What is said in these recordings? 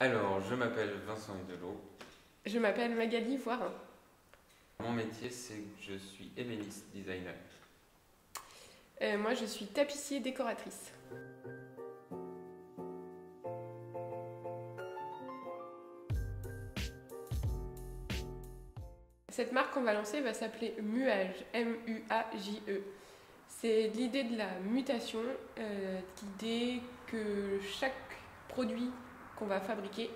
Alors, je m'appelle Vincent Hidelot. Je m'appelle Magali Voirin. Mon métier, c'est que je suis ébéniste designer. Moi, je suis tapissier décoratrice. Cette marque qu'on va lancer va s'appeler Muage, M-U-A-J-E. C'est l'idée de la mutation, l'idée que chaque produit qu'on va fabriquer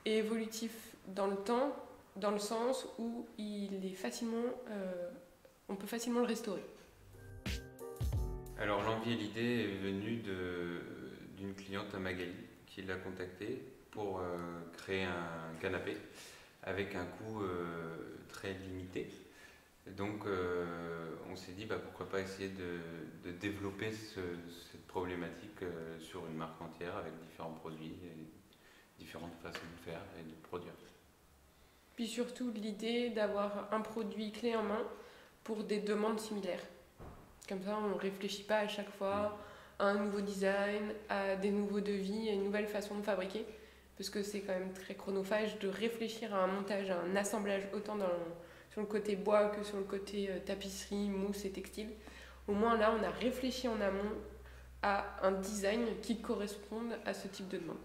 est évolutif dans le temps, dans le sens où on peut facilement le restaurer. Alors, l'envie et l'idée est venue d'une cliente à Magali qui l'a contactée pour créer un canapé avec un coût très limité. Donc, on s'est dit pourquoi pas essayer de développer cette problématique sur une marque entière avec différents produits et différentes façons de faire et de produire. Puis surtout l'idée d'avoir un produit clé en main pour des demandes similaires. Comme ça, on ne réfléchit pas à chaque fois à un nouveau design, à des nouveaux devis, à une nouvelle façon de fabriquer. Parce que c'est quand même très chronophage de réfléchir à un montage, à un assemblage, autant sur le côté bois que sur le côté tapisserie, mousse et textile. Au moins là, on a réfléchi en amont à un design qui corresponde à ce type de demande.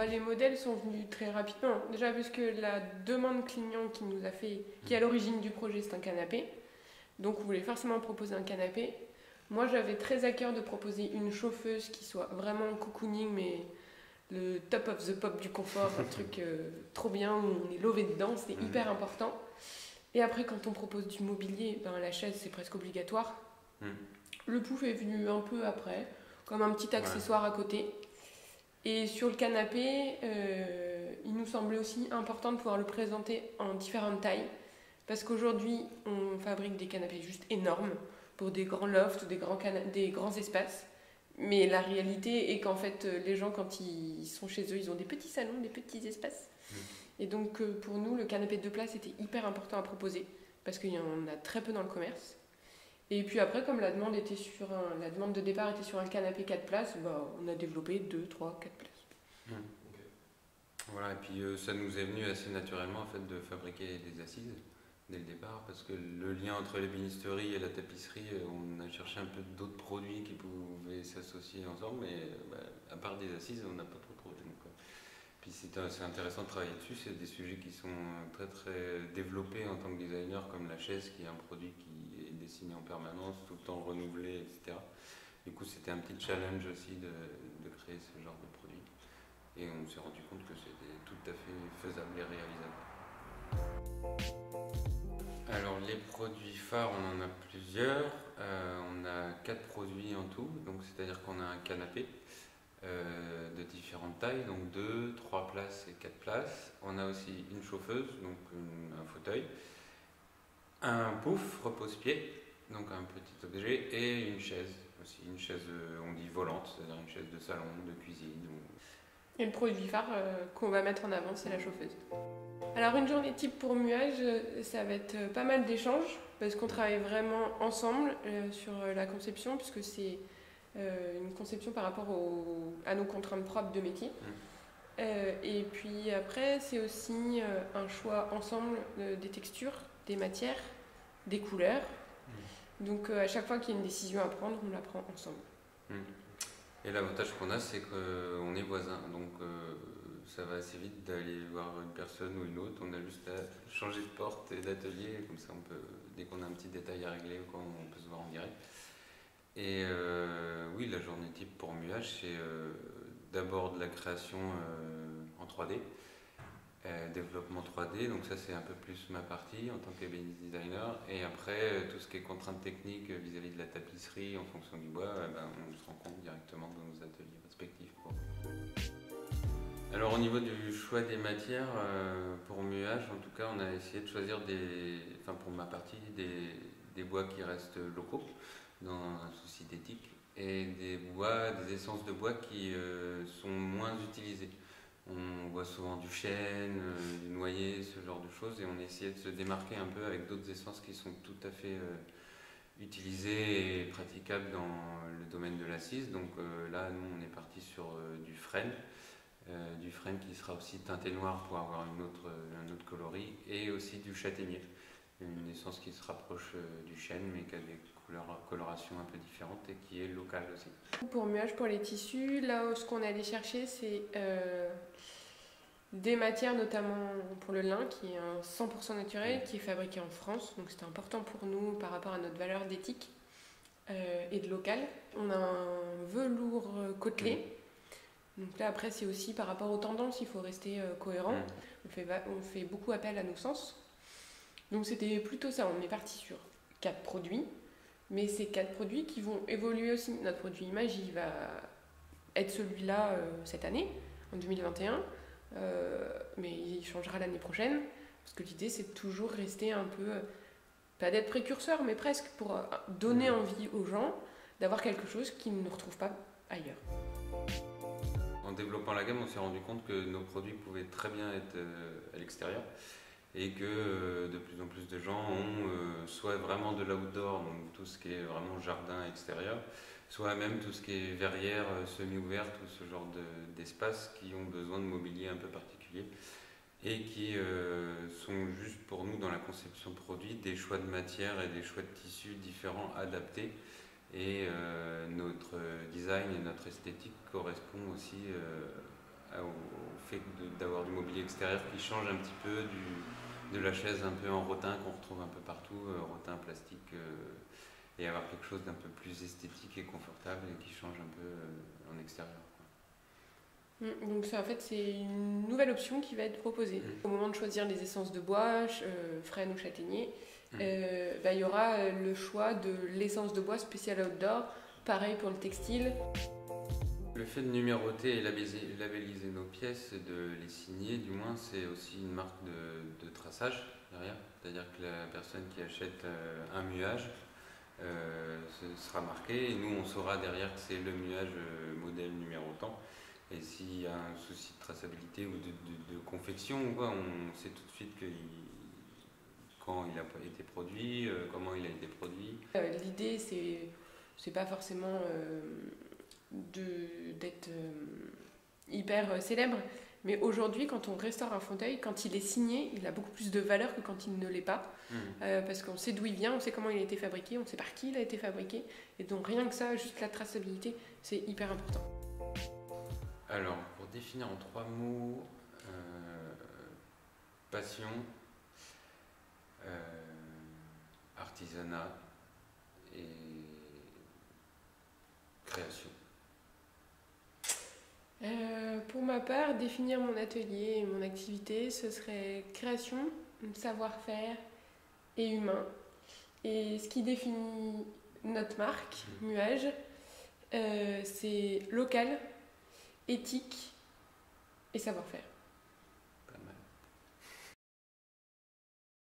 Les modèles sont venus très rapidement. Déjà parce que la demande client qui est à l'origine du projet, c'est un canapé. Donc on voulait forcément proposer un canapé. Moi j'avais très à cœur de proposer une chauffeuse qui soit vraiment cocooning, mais le top of the pop du confort, un truc trop bien où on est lové dedans, c'est hyper important. Et après quand on propose du mobilier, la chaise c'est presque obligatoire. Le pouf est venu un peu après, comme un petit accessoire à côté. Et sur le canapé, il nous semblait aussi important de pouvoir le présenter en différentes tailles. Parce qu'aujourd'hui, on fabrique des canapés juste énormes pour des grands lofts, des grands espaces. Mais la réalité est qu'en fait, les gens, quand ils sont chez eux, ils ont des petits salons, des petits espaces. Et donc, pour nous, le canapé de 2 places était hyper important à proposer. Parce qu'il y en a très peu dans le commerce. Et puis après, comme la demande de départ était sur un canapé 4 places, on a développé 2, 3, 4 places. Voilà, et puis ça nous est venu assez naturellement en fait, de fabriquer des assises dès le départ, parce que le lien entre l'ébénisterie et la tapisserie, on a cherché un peu d'autres produits qui pouvaient s'associer ensemble, mais à part des assises, on n'a pas trop trouvé. Donc, puis c'est intéressant de travailler dessus, c'est des sujets qui sont très très développés en tant que designer, comme la chaise, qui est un produit qui est dessiné en permanence, tout le temps renouvelé, etc. Du coup, c'était un petit challenge aussi de créer ce genre de produit. Et on s'est rendu compte que c'était tout à fait faisable et réalisable. Alors les produits phares, on en a plusieurs. On a 4 produits en tout, donc c'est-à-dire qu'on a un canapé de différentes tailles, donc 2, 3 places et 4 places. On a aussi une chauffeuse, donc un fauteuil, un pouf, repose-pied, donc un petit objet, et une chaise aussi, une chaise on dit volante, c'est-à-dire une chaise de salon, de cuisine. Et le produit phare qu'on va mettre en avant, c'est la chauffeuse. Alors une journée type pour Muage, ça va être pas mal d'échanges, parce qu'on travaille vraiment ensemble sur la conception, puisque c'est une conception par rapport à nos contraintes propres de métier. Et puis après, c'est aussi un choix ensemble des textures, des matières, des couleurs. Donc à chaque fois qu'il y a une décision à prendre, on la prend ensemble. Et l'avantage qu'on a, c'est qu'on est voisins, donc ça va assez vite d'aller voir une personne ou une autre. On a juste à changer de porte et d'atelier, comme ça on peut, dès qu'on a un petit détail à régler, on peut se voir en direct. Et oui, la journée type pour Muage, c'est d'abord de la création en 3D, développement 3D, donc ça c'est un peu plus ma partie en tant qu'ébéniste designer. Et après, tout ce qui est contraintes techniques vis-à-vis de la tapisserie en fonction du bois, on se rend compte directement dans nos ateliers respectifs. Alors au niveau du choix des matières, pour Muage, en tout cas, on a essayé de choisir pour ma partie, des bois qui restent locaux, dans un souci d'éthique, et des essences de bois qui sont moins utilisées. On voit souvent du chêne, du noyer, ce genre de choses, et on a essayé de se démarquer un peu avec d'autres essences qui sont tout à fait utilisées et praticables dans le domaine de l'assise. Donc là, nous, on est parti sur du frêne frame qui sera aussi teinté noir pour avoir un autre coloris, et aussi du châtaignier, une essence qui se rapproche du chêne mais qui a des colorations un peu différentes et qui est locale aussi. Pour Muage, pour les tissus, là ce qu'on est allé chercher, c'est des matières, notamment pour le lin, qui est un 100% naturel, qui est fabriqué en France. Donc c'était important pour nous par rapport à notre valeur d'éthique et de local. On a un velours côtelé. Donc là, après, c'est aussi par rapport aux tendances, il faut rester cohérent. On fait beaucoup appel à nos sens. Donc c'était plutôt ça, on est parti sur 4 produits. Mais ces 4 produits qui vont évoluer aussi. Notre produit image, il va être celui-là cette année, en 2021. Mais il changera l'année prochaine. Parce que l'idée, c'est de toujours rester un peu, pas d'être précurseur, mais presque, pour donner envie aux gens d'avoir quelque chose qu'ils ne retrouvent pas ailleurs. En développant la gamme, on s'est rendu compte que nos produits pouvaient très bien être à l'extérieur et que de plus en plus de gens ont soit vraiment de l'outdoor, donc tout ce qui est vraiment jardin extérieur, soit même tout ce qui est verrière semi-ouverte ou ce genre d'espaces qui ont besoin de mobilier un peu particulier et qui sont juste pour nous dans la conception produit des choix de matière et des choix de tissus différents adaptés. Et notre design et notre esthétique correspond aussi au fait d'avoir du mobilier extérieur qui change un petit peu de la chaise un peu en rotin qu'on retrouve un peu partout, rotin plastique, et avoir quelque chose d'un peu plus esthétique et confortable et qui change un peu en extérieur. Donc ça, en fait, c'est une nouvelle option qui va être proposée. Au moment de choisir les essences de bois, frêne ou châtaignier, il y aura le choix de l'essence de bois spéciale outdoor, pareil pour le textile. Le fait de numéroter et labelliser nos pièces, de les signer du moins, c'est aussi une marque de traçage derrière. C'est-à-dire que la personne qui achète un muage sera marqué et nous on saura derrière que c'est le muage modèle numéro tant. Et s'il y a un souci de traçabilité ou de confection, on sait tout de suite quand il a été produit, comment il a été produit. L'idée, c'est pas forcément d'être hyper célèbre, mais aujourd'hui, quand on restaure un fauteuil, quand il est signé, il a beaucoup plus de valeur que quand il ne l'est pas, parce qu'on sait d'où il vient, on sait comment il a été fabriqué, on sait par qui il a été fabriqué, et donc rien que ça, juste la traçabilité, c'est hyper important. Alors, pour définir en 3 mots, passion, artisanat et création. Pour ma part, définir mon atelier et mon activité, ce serait création, savoir-faire et humain. Et ce qui définit notre marque, Muage, c'est local, éthique et savoir-faire.